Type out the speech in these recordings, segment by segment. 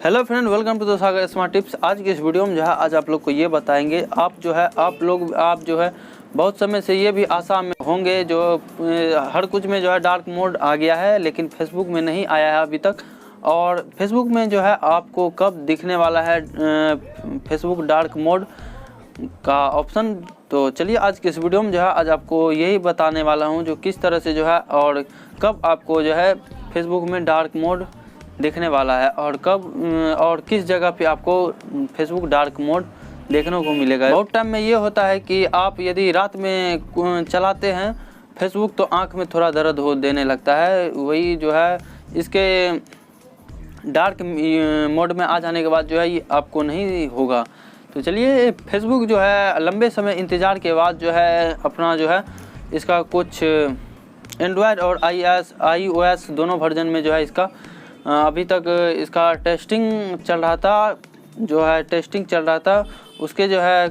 Hello friend, welcome to the Sagar smart tips. आज की इस वीडियो में आज आप लोग को ये बताएंगे, आप बहुत समय से ये भी आशा में होंगे जो हर कुछ में डार्क मोड आ गया है, लेकिन फेसबुक में नहीं आया है अभी तक। और फेसबुक में आपको कब दिखने वाला है फेसबुक डार्क मोड का ऑप्शन। तो चलिए आज की इस वीडियो में आज आपको यही बताने वाला हूँ जो किस तरह से और कब आपको फेसबुक में डार्क मोड देखने वाला है और कब और किस जगह पे आपको फेसबुक डार्क मोड देखने को मिलेगा। बहुत टाइम में ये होता है कि आप यदि रात में चलाते हैं फेसबुक तो आंख में थोड़ा दर्द हो देने लगता है। वही इसके डार्क मोड में आ जाने के बाद ये आपको नहीं होगा। तो चलिए फेसबुक लंबे समय इंतज़ार के बाद अपना इसका कुछ एंड्रॉयड और iOS दोनों वर्जन में इसका अभी तक इसका टेस्टिंग चल रहा था। उसके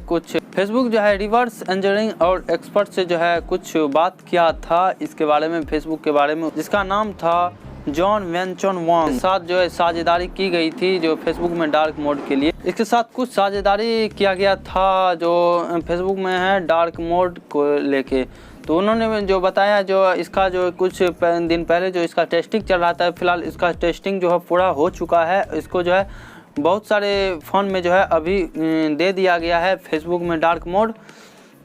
कुछ फेसबुक रिवर्स इंजीनियरिंग और एक्सपर्ट से कुछ बात किया था इसके बारे में, फेसबुक के बारे में, जिसका नाम था जॉन वेंचन वांग के साथ साझेदारी की गई थी जो फेसबुक में डार्क मोड के लिए। इसके साथ कुछ साझेदारी किया गया था जो फेसबुक में है डार्क मोड को लेके। तो उन्होंने जो बताया इसका कुछ दिन पहले इसका टेस्टिंग चल रहा था, फिलहाल इसका टेस्टिंग पूरा हो चुका है। इसको बहुत सारे फ़ोन में अभी दे दिया गया है फेसबुक में डार्क मोड।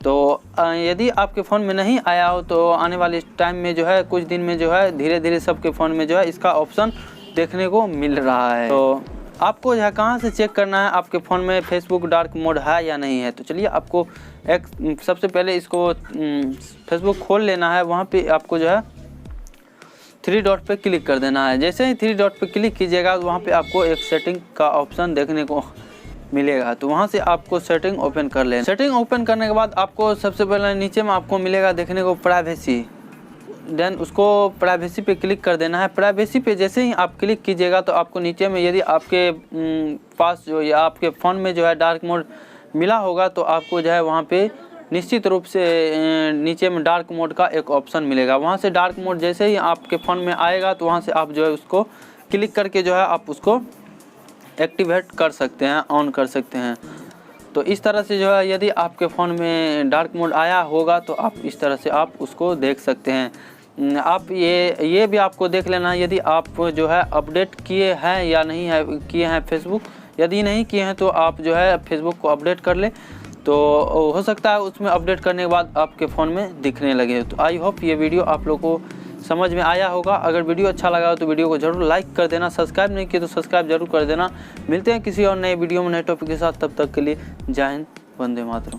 तो यदि आपके फ़ोन में नहीं आया हो तो आने वाले टाइम में कुछ दिन में धीरे धीरे सबके फ़ोन में इसका ऑप्शन देखने को मिल रहा है। तो आपको कहाँ से चेक करना है आपके फ़ोन में फेसबुक डार्क मोड है या नहीं है। तो चलिए आपको सबसे पहले इसको फेसबुक खोल लेना है। वहाँ पे आपको 3 डॉट पे क्लिक कर देना है। जैसे ही 3 डॉट पे क्लिक कीजिएगा वहाँ पे आपको एक सेटिंग का ऑप्शन देखने को मिलेगा। तो वहाँ से आपको सेटिंग ओपन कर लें। सेटिंग ओपन करने के बाद आपको सबसे पहले नीचे में आपको मिलेगा देखने को प्राइवेसी। देन उसको प्राइवेसी पे क्लिक कर देना है। प्राइवेसी पे जैसे ही आप क्लिक कीजिएगा तो आपको नीचे में यदि आपके पास या आपके फ़ोन में डार्क मोड मिला होगा तो आपको वहाँ पे निश्चित रूप से नीचे में डार्क मोड का एक ऑप्शन मिलेगा। वहाँ से डार्क मोड जैसे ही आपके फ़ोन में आएगा तो वहाँ से आप उसको क्लिक करके आप उसको एक्टिवेट कर सकते हैं, ऑन कर सकते हैं। तो इस तरह से यदि आपके फ़ोन में डार्क मोड आया होगा तो आप इस तरह से आप उसको देख सकते हैं। आप ये भी आपको देख लेना यदि आप अपडेट किए हैं या नहीं है किए हैं फेसबुक। यदि नहीं किए हैं तो आप फेसबुक को अपडेट कर ले, तो हो सकता है उसमें अपडेट करने के बाद आपके फ़ोन में दिखने लगे। तो आई होप ये वीडियो आप लोगों को समझ में आया होगा। अगर वीडियो अच्छा लगा हो तो वीडियो को ज़रूर लाइक कर देना, सब्सक्राइब नहीं किया तो सब्सक्राइब जरूर कर देना। मिलते हैं किसी और नए वीडियो में नए टॉपिक के साथ, तब तक के लिए जय हिंद, वंदे मातरम।